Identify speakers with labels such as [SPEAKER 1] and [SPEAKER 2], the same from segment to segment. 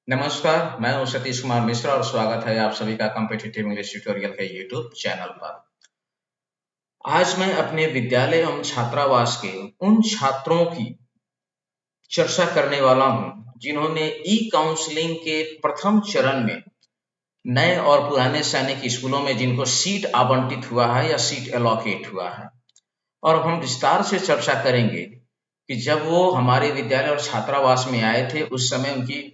[SPEAKER 1] नमस्कार, मैं हूं सतीश कुमार मिश्रा और स्वागत है आप सभी का कॉम्पिटिटिव इंग्लिश ट्यूटोरियल के यूट्यूब चैनल पर। आज मैं अपने विद्यालय एवं छात्रावास के उन छात्रों की चर्चा करने वाला हूं जिन्होंने ई काउंसलिंग के प्रथम चरण में नए और पुराने सैनिक स्कूलों में जिनको सीट आवंटित हुआ है या सीट एलोकेट हुआ है। और हम विस्तार से चर्चा करेंगे कि जब वो हमारे विद्यालय और छात्रावास में आए थे उस समय उनकी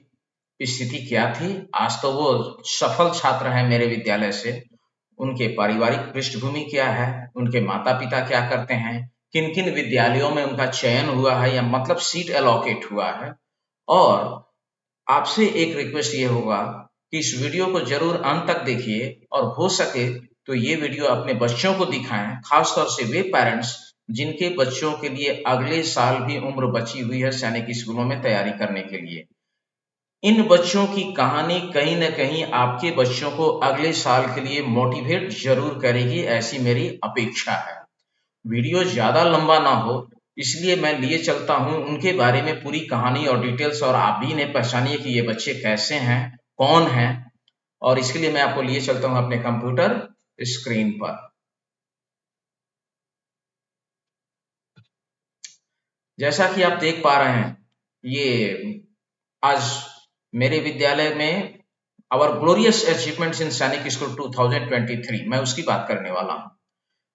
[SPEAKER 1] स्थिति क्या थी। आज तो वो सफल छात्र हैं मेरे विद्यालय से। उनके पारिवारिक पृष्ठभूमि क्या है, उनके माता पिता क्या करते हैं, किन किन विद्यालयों में उनका चयन हुआ है या मतलब सीट एलोकेट हुआ है। और आपसे एक रिक्वेस्ट ये होगा कि इस वीडियो को जरूर अंत तक देखिए और हो सके तो ये वीडियो अपने बच्चों को दिखाएं, खासतौर से वे पेरेंट्स जिनके बच्चों के लिए अगले साल भी उम्र बची हुई है सैनिक स्कूलों में तैयारी करने के लिए। इन बच्चों की कहानी कहीं न कहीं आपके बच्चों को अगले साल के लिए मोटिवेट जरूर करेगी, ऐसी मेरी अपेक्षा है। वीडियो ज़्यादा लंबा ना हो इसलिए मैं लिए चलता हूँ उनके बारे में पूरी कहानी और डिटेल्स, और आप भी इन्हें पहचानिए कि ये बच्चे कैसे हैं, कौन हैं। और इसके लिए मैं आपको लिए चलता हूँ अपने कंप्यूटर स्क्रीन पर। जैसा कि आप देख पा रहे हैं, ये आज मेरे विद्यालय में आवर ग्लोरियस अचीवमेंट्स इन सैनिक स्कूल 2023 मैं उसकी बात करने वाला हूँ।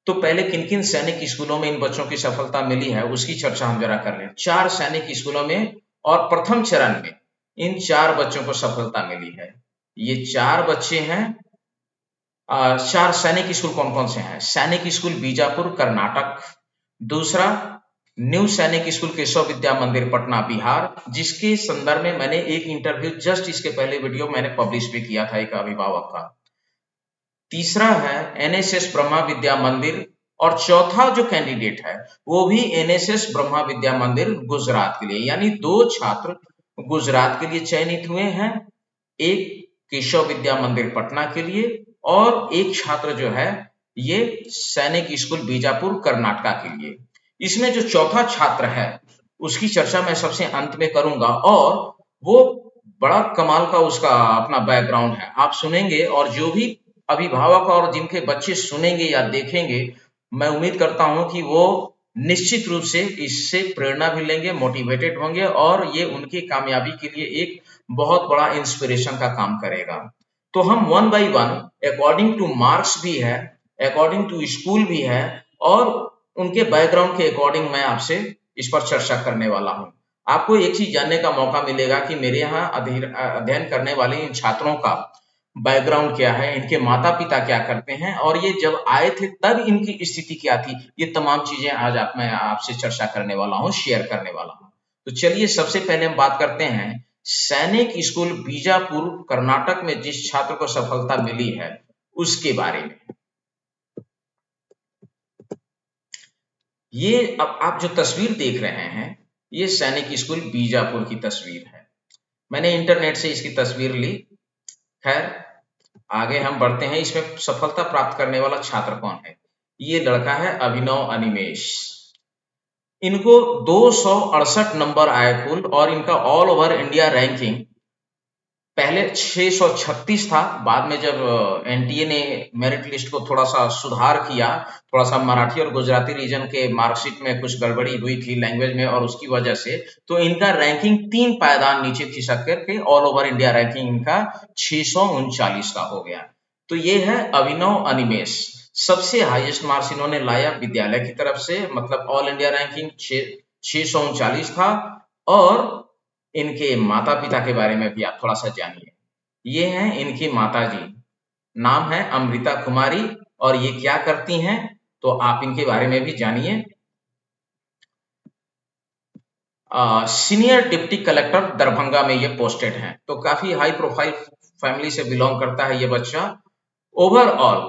[SPEAKER 1] तो पहले किन किन सैनिक स्कूलों में इन बच्चों की सफलता मिली है उसकी चर्चा हम जरा कर लें। 4 सैनिक स्कूलों में और प्रथम चरण में इन 4 बच्चों को सफलता मिली है। ये 4 बच्चे हैं। 4 सैनिक स्कूल कौन कौन से हैं? सैनिक स्कूल बीजापुर कर्नाटक, दूसरा न्यू सैनिक स्कूल केशव विद्या मंदिर पटना बिहार, जिसके संदर्भ में मैंने एक इंटरव्यू जस्ट इसके पहले वीडियो मैंने पब्लिश भी किया था एक अभिभावक का। तीसरा है एनएसएस ब्रह्मा विद्या मंदिर, और चौथा जो कैंडिडेट है वो भी एनएसएस ब्रह्मा विद्या मंदिर गुजरात के लिए, यानी 2 छात्र गुजरात के लिए चयनित हुए हैं, एक केशव विद्या मंदिर पटना के लिए और एक छात्र जो है ये सैनिक स्कूल बीजापुर कर्नाटक के लिए। इसमें जो चौथा छात्र है उसकी चर्चा मैं सबसे अंत में करूंगा, और वो बड़ा कमाल का उसका अपना बैकग्राउंड है, आप सुनेंगे। और जो भी अभिभावक और जिनके बच्चे सुनेंगे या देखेंगे, मैं उम्मीद करता हूं कि वो निश्चित रूप से इससे प्रेरणा भी लेंगे, मोटिवेटेड होंगे, और ये उनकी कामयाबी के लिए एक बहुत बड़ा इंस्पिरेशन का काम करेगा। तो हम one by one according two marks भी है, अकॉर्डिंग टू स्कूल भी है, और उनके बैकग्राउंड के अकॉर्डिंग मैं आपसे इस पर चर्चा करने वाला हूं। आपको एक चीज जानने का मौका मिलेगा कि मेरे यहाँ अध्ययन करने वाले इन छात्रों का बैकग्राउंड क्या है, इनके माता पिता क्या करते हैं, और ये जब आए थे तब इनकी स्थिति क्या थी। ये तमाम चीजें आज मैं आपसे चर्चा करने वाला हूँ, शेयर करने वाला हूँ। तो चलिए सबसे पहले हम बात करते हैं सैनिक स्कूल बीजापुर कर्नाटक में जिस छात्र को सफलता मिली है उसके बारे में। ये अब आप जो तस्वीर देख रहे हैं ये सैनिक स्कूल बीजापुर की तस्वीर है। मैंने इंटरनेट से इसकी तस्वीर ली। खैर आगे हम बढ़ते हैं, इसमें सफलता प्राप्त करने वाला छात्र कौन है? ये लड़का है अभिनव अनिमेश। इनको 268 नंबर आए कुल, और इनका ऑल ओवर इंडिया रैंकिंग पहले 636 था। बाद में जब एनटीए ने मेरिट लिस्ट को थोड़ा सा सुधार किया, थोड़ा सा मराठी और गुजराती रीजन के मार्कशीट में कुछ गड़बड़ी हुई थी लैंग्वेज में, और उसकी वजह से तो इनका रैंकिंग 3 पायदान नीचे खिसक करके ऑल ओवर इंडिया रैंकिंग इनका 639 का हो गया। तो ये है अभिनव अनिमेश। सबसे हाईएस्ट मार्क्स इन्होंने लाया विद्यालय की तरफ से, मतलब ऑल इंडिया रैंकिंग 639 था। और इनके माता पिता के बारे में भी आप थोड़ा सा जानिए। ये हैं इनकी माता जी, नाम है अमृता कुमारी, और ये क्या करती हैं तो आप इनके बारे में भी जानिए। सीनियर डिप्टी कलेक्टर दरभंगा में ये पोस्टेड हैं, तो काफी हाई प्रोफाइल फैमिली से बिलोंग करता है ये बच्चा। ओवरऑल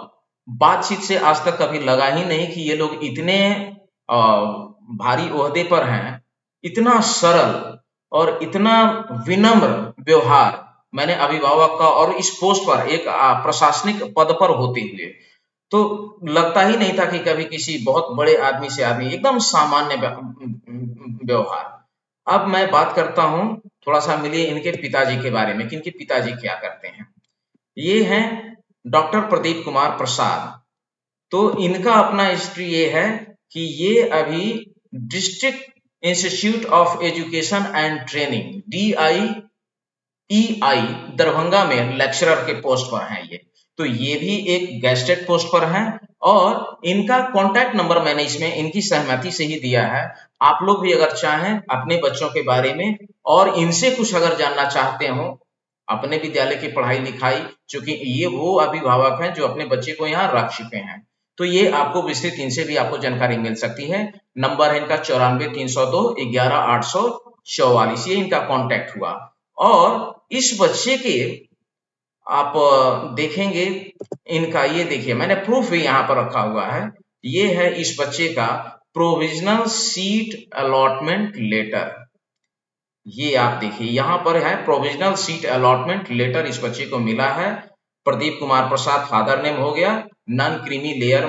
[SPEAKER 1] बातचीत से आज तक कभी लगा ही नहीं कि ये लोग इतने भारी ओहदे पर हैं। इतना सरल और इतना विनम्र व्यवहार मैंने अभिभावक का, और इस पोस्ट पर एक प्रशासनिक पद पर होते हुए तो लगता ही नहीं था कि कभी किसी बहुत बड़े आदमी से आदमी, एकदम सामान्य व्यवहार। अब मैं बात करता हूं थोड़ा सा मिलिए इनके पिताजी के बारे में कि इनके पिताजी क्या करते हैं। ये हैं डॉक्टर प्रदीप कुमार प्रसाद। तो इनका अपना हिस्ट्री ये है कि ये अभी district institute of education and training DIEI Darbhanga में लेक्चरर के पोस्ट पर हैं ये। तो ये भी एक गेस्टेड पोस्ट पर हैं और इनका कॉन्टैक्ट नंबर मैंने इसमें इनकी सहमति से ही दिया है। आप लोग भी अगर चाहें अपने बच्चों के बारे में और इनसे कुछ अगर जानना चाहते हो अपने विद्यालय की पढ़ाई लिखाई, चूंकि ये वो अभिभावक हैं जो अपने बच्चे को यहाँ रख चुके हैं, तो ये आपको विस्तृत इनसे भी आपको जानकारी मिल सकती है। नंबर है इनका 94 302 11 844, ये इनका कॉन्टैक्ट हुआ। और इस बच्चे के आप देखेंगे इनका, ये देखिए मैंने प्रूफ भी यहाँ पर रखा हुआ है। ये है इस बच्चे का प्रोविजनल सीट अलॉटमेंट लेटर। ये आप देखिए यहाँ पर है प्रोविजनल सीट अलॉटमेंट लेटर इस बच्चे को मिला है। प्रदीप कुमार प्रसाद फादर नेम हो गया, non creamy layer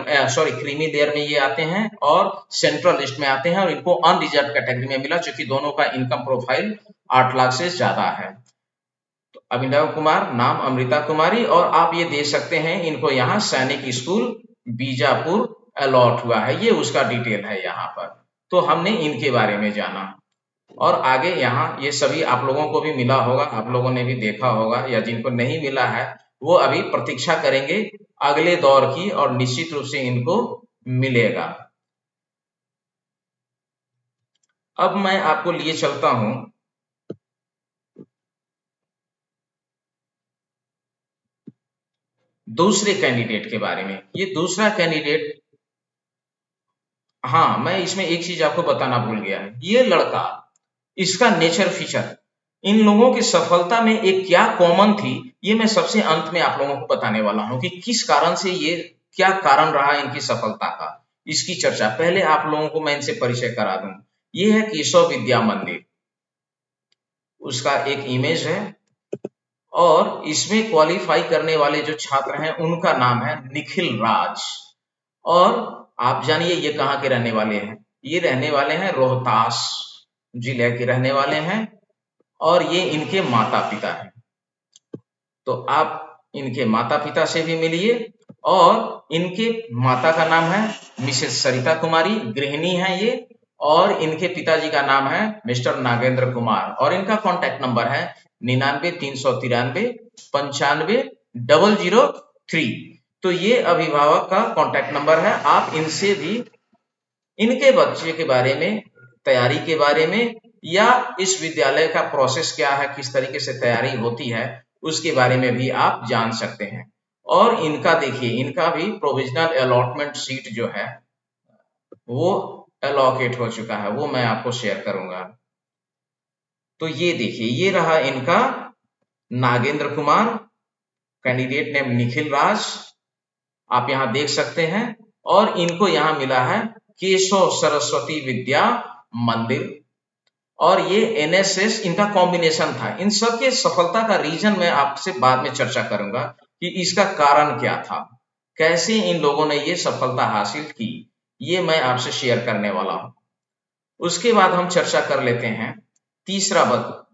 [SPEAKER 1] creamy layer में ये आते हैं और सेंट्रल लिस्ट में आते हैं और इनको अनरिजर्व कैटेगरी में मिला, चूंकि दोनों का इनकम प्रोफाइल 8 लाख से ज्यादा है। तो अभिनव कुमार, नाम अमृता कुमारी, और आप ये देख सकते हैं इनको यहाँ सैनिक स्कूल बीजापुर अलॉट हुआ है, ये उसका डिटेल है यहाँ पर। तो हमने इनके बारे में जाना और आगे यहाँ ये सभी आप लोगों को भी मिला होगा, आप लोगों ने भी देखा होगा, या जिनको नहीं मिला है वो अभी प्रतीक्षा करेंगे अगले दौर की और निश्चित रूप से इनको मिलेगा। अब मैं आपको लिए चलता हूं दूसरे कैंडिडेट के बारे में। ये दूसरा कैंडिडेट, हाँ मैं इसमें एक चीज आपको बताना भूल गया है, ये लड़का, इसका नेचर फीचर, इन लोगों की सफलता में एक क्या कॉमन थी, ये मैं सबसे अंत में आप लोगों को बताने वाला हूं कि किस कारण से ये, क्या कारण रहा इनकी सफलता का, इसकी चर्चा। पहले आप लोगों को मैं इनसे परिचय करा दूं। ये है केशव विद्या मंदिर, उसका एक इमेज है और इसमें क्वालिफाई करने वाले जो छात्र हैं उनका नाम है निखिल राज। और आप जानिए ये कहाँ के रहने वाले हैं, ये रहने वाले हैं रोहतास जिले के रहने वाले हैं और ये इनके माता पिता हैं। तो आप इनके माता पिता से भी मिलिए और इनके माता का नाम है मिसेस सरिता कुमारी, गृहिणी है ये, और इनके पिताजी का नाम है मिस्टर नागेंद्र कुमार और इनका कॉन्टैक्ट नंबर है 99 393 95 003। तो ये अभिभावक का कॉन्टैक्ट नंबर है। आप इनसे भी इनके बच्चे के बारे में, तैयारी के बारे में, या इस विद्यालय का प्रोसेस क्या है, किस तरीके से तैयारी होती है, उसके बारे में भी आप जान सकते हैं। और इनका देखिए, इनका भी प्रोविजनल अलॉटमेंट सीट जो है वो अलॉकेट हो चुका है, वो मैं आपको शेयर करूंगा। तो ये देखिए, ये रहा इनका नागेंद्र कुमार, कैंडिडेट नेम निखिल राज, आप यहां देख सकते हैं। और इनको यहां मिला है केशव सरस्वती विद्या मंदिर, और ये NSS इनका कॉम्बिनेशन था। इन सब के सफलता का रीजन मैं आपसे बाद में चर्चा करूंगा कि इसका कारण क्या था, कैसे इन लोगों ने ये सफलता हासिल की, ये मैं आपसे शेयर करने वाला हूं। उसके बाद हम चर्चा कर लेते हैं तीसरा पद।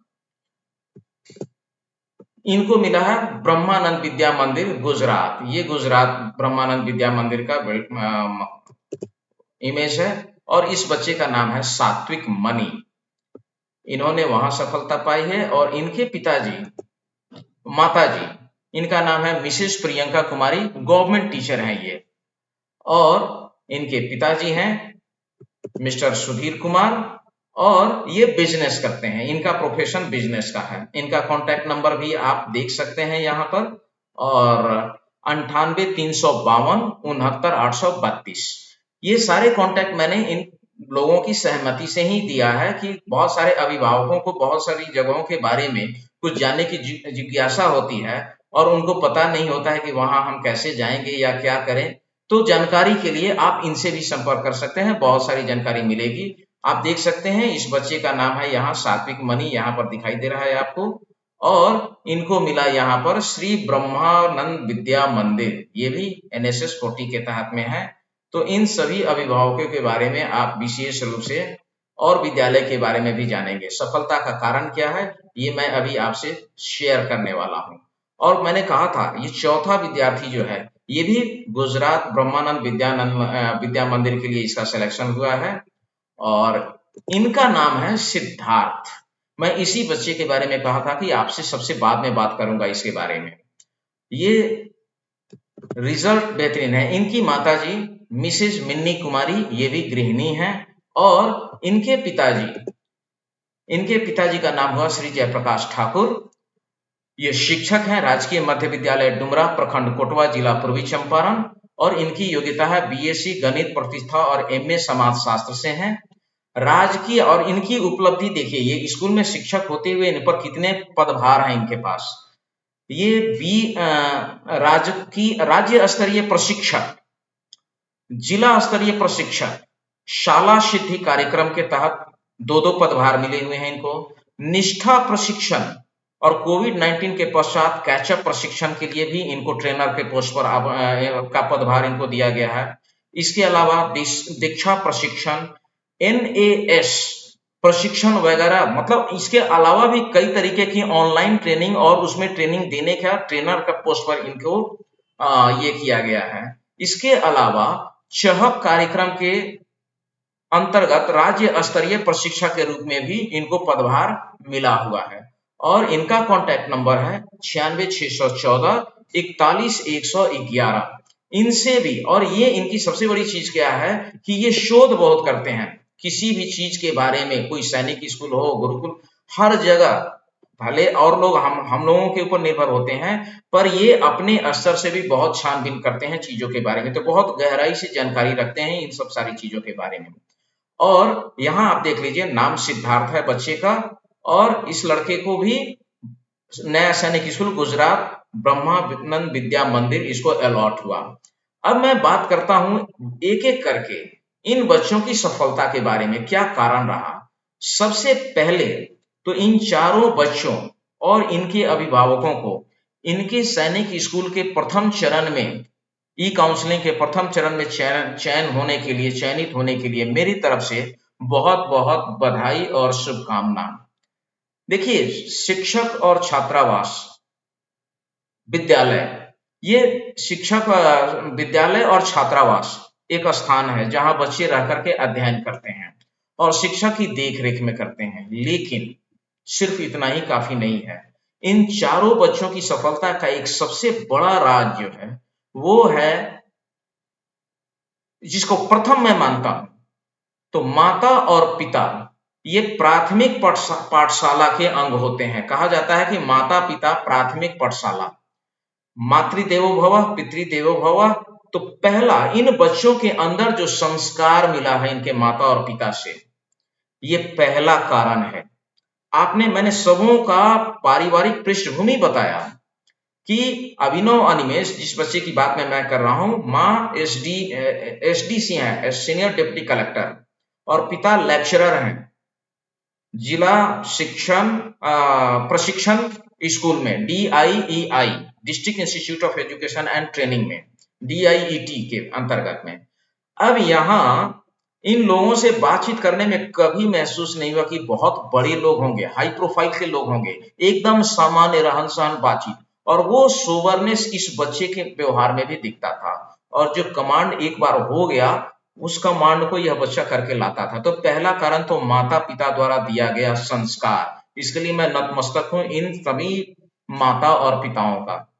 [SPEAKER 1] इनको मिला है ब्रह्मानंद विद्या मंदिर गुजरात। ये गुजरात ब्रह्मानंद विद्या मंदिर का इमेज है और इस बच्चे का नाम है सात्विक मणि। इन्होंने वहां सफलता पाई है और इनके पिताजी, माताजी, इनका नाम है Mrs Priyanka Kumari, government teacher हैं ये, और इनके पिताजी हैं मिस्टर सुधीर कुमार और ये बिजनेस करते हैं, इनका प्रोफेशन बिजनेस का है। इनका कॉन्टैक्ट नंबर भी आप देख सकते हैं यहाँ पर, और 98 352 69 832। ये सारे कॉन्टैक्ट मैंने इन लोगों की सहमति से ही दिया है कि बहुत सारे अभिभावकों को बहुत सारी जगहों के बारे में कुछ जानने की जिज्ञासा होती है और उनको पता नहीं होता है कि वहां हम कैसे जाएंगे या क्या करें। तो जानकारी के लिए आप इनसे भी संपर्क कर सकते हैं, बहुत सारी जानकारी मिलेगी। आप देख सकते हैं इस बच्चे का नाम है यहाँ सात्विक मणि, यहाँ पर दिखाई दे रहा है आपको, और इनको मिला यहाँ पर श्री ब्रह्मानंद विद्या मंदिर, ये भी NSS 40 के तहत में है। तो इन सभी अभिभावकों के बारे में आप विशेष रूप से और विद्यालय के बारे में भी जानेंगे। सफलता का कारण क्या है, ये मैं अभी आपसे शेयर करने वाला हूँ। और मैंने कहा था ये चौथा विद्यार्थी जो है ये भी गुजरात ब्रह्मानंद विद्या मंदिर के लिए इसका सिलेक्शन हुआ है और इनका नाम है सिद्धार्थ। मैं इसी बच्चे के बारे में कहा था कि आपसे सबसे बाद में बात करूंगा इसके बारे में। ये रिजल्ट बेहतरीन है। इनकी माताजी मिसेज मिन्नी कुमारी ये भी गृहिणी हैं और इनके पिताजी का नाम हुआ श्री जयप्रकाश ठाकुर। ये शिक्षक हैं राजकीय मध्य विद्यालय डुमरा प्रखंड कोटवा जिला पूर्वी चंपारण और इनकी योग्यता है बीएससी गणित प्रतिष्ठा और एमए समाज शास्त्र से हैं। राजकीय और इनकी उपलब्धि देखिए, ये स्कूल में शिक्षक होते हुए इन पर कितने पदभार हैं इनके पास। ये राज्य स्तरीय प्रशिक्षक, जिला स्तरीय प्रशिक्षक, शाला सिद्धि कार्यक्रम के तहत दो पदभार मिले हुए हैं इनको। निष्ठा प्रशिक्षण और कोविड-19 के पश्चात कैचअप प्रशिक्षण के लिए भी इनको ट्रेनर के पोस्ट पर का पदभार इनको दिया गया है। इसके अलावा दीक्षा प्रशिक्षण, एनएएस प्रशिक्षण वगैरह, मतलब इसके अलावा भी कई तरीके की ऑनलाइन ट्रेनिंग और उसमें ट्रेनिंग देने का ट्रेनर का पोस्ट पर इनको ये किया गया है। इसके अलावा चहक कार्यक्रम के अंतर्गत राज्य स्तरीय प्रशिक्षक के रूप में भी इनको पदभार मिला हुआ है और इनका कॉन्टैक्ट नंबर है 96,614,4111। इनसे भी, और ये इनकी सबसे बड़ी चीज क्या है कि ये शोध बहुत करते हैं किसी भी चीज के बारे में, कोई सैनिक स्कूल हो, गुरुकुल, हर जगह। भले और लोग हम लोगों के ऊपर निर्भर होते हैं, पर ये अपने स्तर से भी बहुत छानबीन करते हैं चीजों के बारे में, तो बहुत गहराई से जानकारी रखते हैं इन सब सारी चीजों के बारे में। और यहाँ आप देख लीजिए नाम सिद्धार्थ है बच्चे का और इस लड़के को भी नया सैनिक स्कूल गुजरात ब्रह्मानंद विद्या मंदिर इसको अलॉट हुआ। अब मैं बात करता हूं एक एक करके इन बच्चों की सफलता के बारे में, क्या कारण रहा। सबसे पहले तो इन चारों बच्चों और इनके अभिभावकों को इनके सैनिक स्कूल के प्रथम चरण में, ई काउंसलिंग के प्रथम चरण में चयनित होने के लिए मेरी तरफ से बहुत बहुत बधाई और शुभकामना। देखिए, शिक्षक और छात्रावास विद्यालय, ये शिक्षक विद्यालय और छात्रावास एक स्थान है जहां बच्चे रह करके अध्ययन करते हैं और शिक्षा की देख रेख में करते हैं, लेकिन सिर्फ इतना ही काफी नहीं है। इन चारों बच्चों की सफलता का एक सबसे बड़ा राज जो है वो है, जिसको प्रथम मैं मानता हूं, तो माता और पिता ये प्राथमिक पाठशाला के अंग होते हैं। कहा जाता है कि माता पिता प्राथमिक पाठशाला, मातृदेवो भव पितृदेवो भव। तो पहला इन बच्चों के अंदर जो संस्कार मिला है इनके माता और पिता से, ये पहला कारण है। मैंने सबों का पारिवारिक पृष्ठभूमि बताया कि अभिनव अनिमेष, जिस बच्चे की बात मैं कर रहा हूं, माँ एसडीसी हैं, सीनियर डिप्टी कलेक्टर, और पिता लेक्चरर हैं जिला प्रशिक्षण स्कूल में, DIEI district institute of education and training में, DIET के अंतर्गत में। अब यहाँ इन लोगों से बातचीत करने में कभी महसूस नहीं हुआ कि बहुत बड़े लोग होंगे, हाई प्रोफाइल के लोग होंगे। एकदम सामान्य रहन सहन बातचीत, और वो सोबरनेस इस बच्चे के व्यवहार में भी दिखता था। और जो कमांड एक बार हो गया, उस कमांड को यह बच्चा करके लाता था। तो पहला कारण तो माता पिता द्वारा दिया गया संस्कार, इसके लिए मैं नतमस्तक हूं इन सभी माता और पिताओं का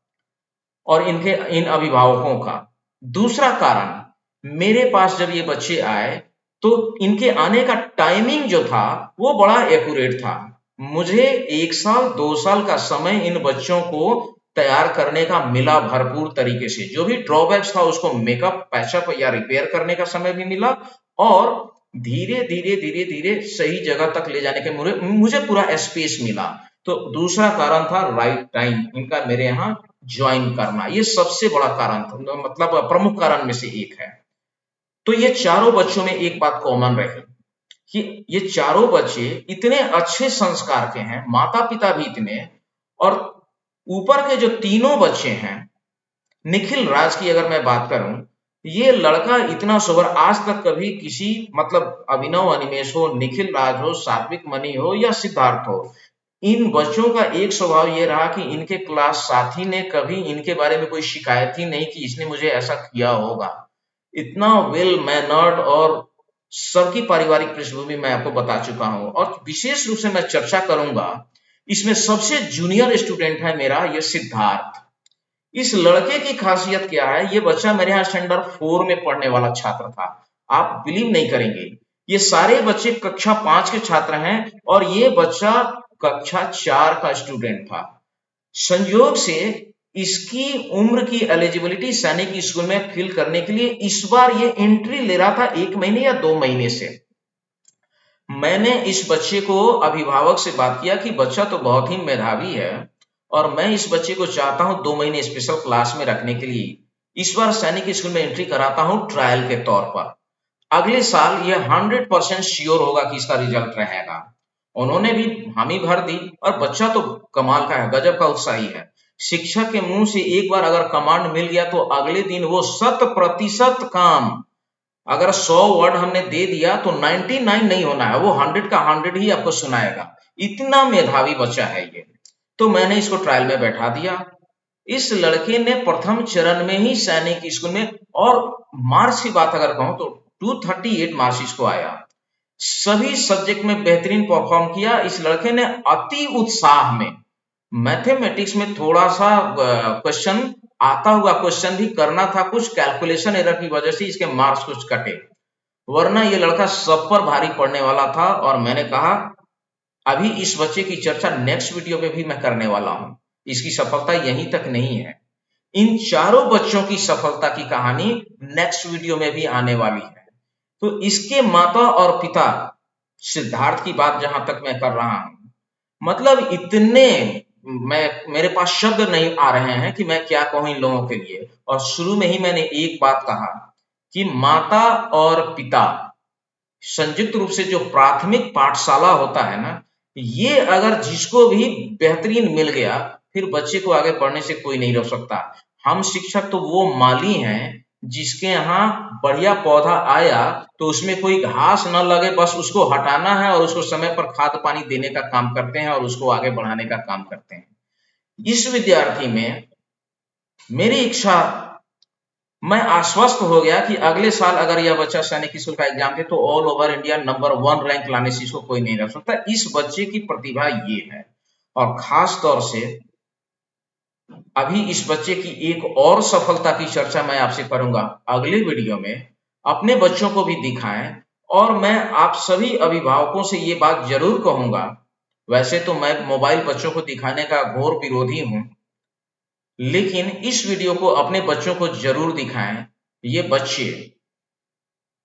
[SPEAKER 1] और इन अभिभावकों का। दूसरा कारण, मेरे पास जब ये बच्चे आए तो इनके आने का टाइमिंग जो था वो बड़ा एक्यूरेट था। मुझे 1 साल 2 साल का समय इन बच्चों को तैयार करने का मिला भरपूर तरीके से। जो भी ड्रॉबैक्स था उसको मेकअप, पैचअप या रिपेयर करने का समय भी मिला और धीरे धीरे सही जगह तक ले जाने के मुझे पूरा स्पेस मिला। तो दूसरा कारण था राइट टाइम इनका मेरे यहाँ ज्वाइन करना, ये सबसे बड़ा कारण था, मतलब प्रमुख कारण में से एक है। तो ये चारों बच्चों में एक बात कॉमन रही कि ये चारों बच्चे इतने अच्छे संस्कार के हैं, माता पिता भी इतने, और ऊपर के जो तीनों बच्चे हैं, निखिल राज की अगर मैं बात करूं ये लड़का इतना सोबर, आज तक कभी किसी मतलब अभिनव अनिमेष हो, निखिल राज हो, सात्विक मणि हो या सिद्धार्थ हो, इन बच्चों का एक स्वभाव ये रहा कि इनके क्लास साथी ने कभी इनके बारे में कोई शिकायत ही नहीं कि इसने मुझे ऐसा किया होगा। इतना वेल मैनर्ड, और सबकी पारिवारिक पृष्ठभूमि मैं आपको बता चुका हूं, और विशेष रूप से मैं चर्चा करूंगा, इसमें सबसे जूनियर स्टूडेंट है मेरा ये सिद्धार्थ। इस लड़के की खासियत क्या है, ये बच्चा मेरे यहाँ स्टैंडर्ड 4 में पढ़ने वाला छात्र था। आप बिलीव नहीं करेंगे, ये सारे बच्चे कक्षा 5 के छात्र हैं और ये बच्चा कक्षा 4 का स्टूडेंट था। संयोग से इसकी उम्र की एलिजिबिलिटी सैनिक स्कूल में फिल करने के लिए इस बार ये एंट्री ले रहा था 1 महीने या 2 महीने से। मैंने इस बच्चे को अभिभावक से बात किया कि बच्चा तो बहुत ही मेधावी है और मैं इस बच्चे को चाहता हूं 2 महीने स्पेशल क्लास में रखने के लिए। इस बार सैनिक स्कूल में एंट्री कराता हूं ट्रायल के तौर पर। अगले साल यह 100% श्योर होगा कि इसका रिजल्ट रहेगा। उन्होंने भी हामी भर दी और बच्चा तो कमाल का है, गजब का उत्साही है। शिक्षक के मुंह से एक बार अगर कमांड मिल गया तो अगले दिन वो 100% काम, अगर 100 वर्ड हमने दे दिया तो 99 नहीं होना है, वो 100 का 100 ही आपको सुनाएगा। इतना मेधावी बच्चा है ये। तो मैंने इसको ट्रायल में बैठा दिया। इस लड़के ने प्रथम चरण में ही सैनिक स्कूल में, और मार्क्स की बात अगर कहूं तो 238 मार्क्स इसको आया। सभी सब्जेक्ट में बेहतरीन परफॉर्म किया इस लड़के ने, अति उत्साह में। मैथमेटिक्स में थोड़ा सा क्वेश्चन, आता हुआ क्वेश्चन भी करना था, कुछ कैलकुलेशन एरर की वजह से इसके मार्क्स कुछ कटे, वरना ये लड़का सब पर भारी पड़ने वाला था। और मैंने कहा अभी इस बच्चे की चर्चा नेक्स्ट वीडियो में भी मैं करने वाला हूं। इसकी सफलता यहीं तक नहीं है, इन चारों बच्चों की सफलता की कहानी नेक्स्ट वीडियो में भी आने वाली है। तो इसके माता और पिता, सिद्धार्थ की बात जहां तक मैं कर रहा हूं, मतलब इतने, मैं मेरे पास शब्द नहीं आ रहे हैं कि मैं क्या कहूं इन लोगों के लिए। और शुरू में ही मैंने एक बात कहा कि माता और पिता संयुक्त रूप से जो प्राथमिक पाठशाला होता है ना, ये अगर जिसको भी बेहतरीन मिल गया, फिर बच्चे को आगे बढ़ने से कोई नहीं रोक सकता। हम शिक्षक तो वो माली हैं जिसके यहाँ बढ़िया पौधा आया तो उसमें कोई घास न लगे, बस उसको हटाना है और उसको समय पर खाद पानी देने का काम करते हैं और उसको आगे बढ़ाने का काम करते हैं। इस विद्यार्थी में मेरी इच्छा, मैं आश्वस्त हो गया कि अगले साल अगर यह बच्चा सैनिक स्कूल का एग्जाम दे तो all over India number 1 rank लाने से इसको कोई नहीं रोक सकता। इस बच्चे की प्रतिभा ये है। और खास तौर से अभी इस बच्चे की एक और सफलता की चर्चा मैं आपसे करूंगा अगले वीडियो में। अपने बच्चों को भी दिखाएं, और मैं आप सभी अभिभावकों से ये बात जरूर कहूंगा, वैसे तो मैं मोबाइल बच्चों को दिखाने का घोर विरोधी हूं, लेकिन इस वीडियो को अपने बच्चों को जरूर दिखाएं। ये बच्चे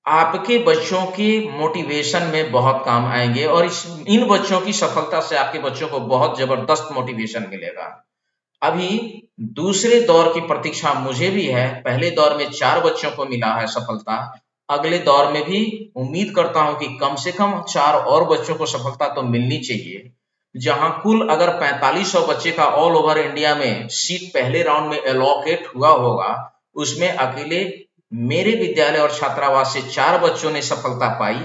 [SPEAKER 1] आपके बच्चों के मोटिवेशन में बहुत काम आएंगे और इन बच्चों की सफलता से आपके बच्चों को बहुत जबरदस्त मोटिवेशन मिलेगा। अभी दूसरे दौर की प्रतीक्षा मुझे भी है। पहले दौर में 4 बच्चों को मिला है सफलता, अगले दौर में भी उम्मीद करता हूं कि कम से कम 4 और बच्चों को सफलता तो मिलनी चाहिए। जहां कुल अगर 4500 बच्चे का ऑल ओवर इंडिया में सीट पहले राउंड में एलोकेट हुआ होगा, उसमें अकेले मेरे विद्यालय और छात्रावास से 4 बच्चों ने सफलता पाई।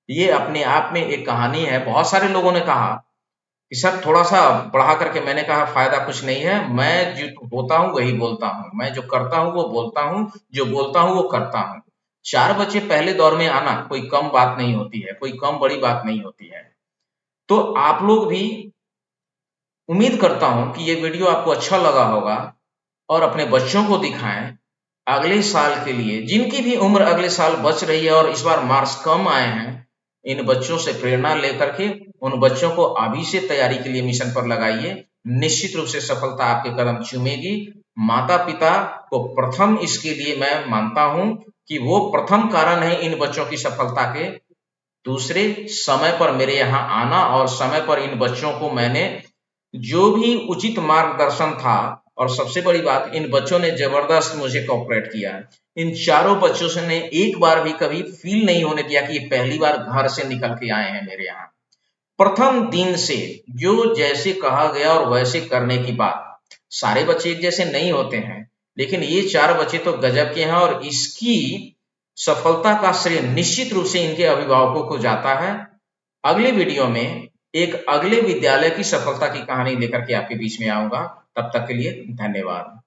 [SPEAKER 1] ये अपने आप में एक कहानी है। बहुत सारे लोगों ने कहा कि सर थोड़ा सा बढ़ा करके, मैंने कहा फायदा कुछ नहीं है, मैं जो होता हूं वही बोलता हूं, मैं जो करता हूं वो बोलता हूं, जो बोलता हूं वो करता हूं। 4 बच्चे पहले दौर में आना कोई कम बात नहीं होती है, कोई कम बड़ी बात नहीं होती है। तो आप लोग भी, उम्मीद करता हूं कि ये वीडियो आपको अच्छा लगा होगा और अपने बच्चों को दिखाएं अगले साल के लिए। जिनकी भी उम्र अगले साल बच रही है और इस बार मार्क्स कम आए हैं, इन बच्चों से प्रेरणा लेकर के उन बच्चों को अभी से तैयारी के लिए मिशन पर लगाइए। निश्चित रूप से सफलता आपके कदम चूमेगी। माता पिता को प्रथम इसके लिए मैं मानता हूं कि वो प्रथम कारण है इन बच्चों की सफलता के। दूसरे, समय पर मेरे यहाँ आना, और समय पर इन बच्चों को मैंने जो भी उचित मार्गदर्शन था, और सबसे बड़ी बात, इन बच्चों ने जबरदस्त मुझे कोऑपरेट किया। इन चारों बच्चों से ने एक बार भी कभी फील नहीं होने दिया कि ये पहली बार घर से निकल के आए हैं मेरे यहाँ। प्रथम दिन से जो जैसे कहा गया और वैसे करने की बात। सारे बच्चे एक जैसे नहीं होते हैं, लेकिन ये 4 बच्चे तो गजब के हैं और इसकी सफलता का श्रेय निश्चित रूप से इनके अभिभावकों को जाता है। अगले वीडियो में एक अगले विद्यालय की सफलता की कहानी लेकर के आपके बीच में आऊंगा। तब तक के लिए धन्यवाद।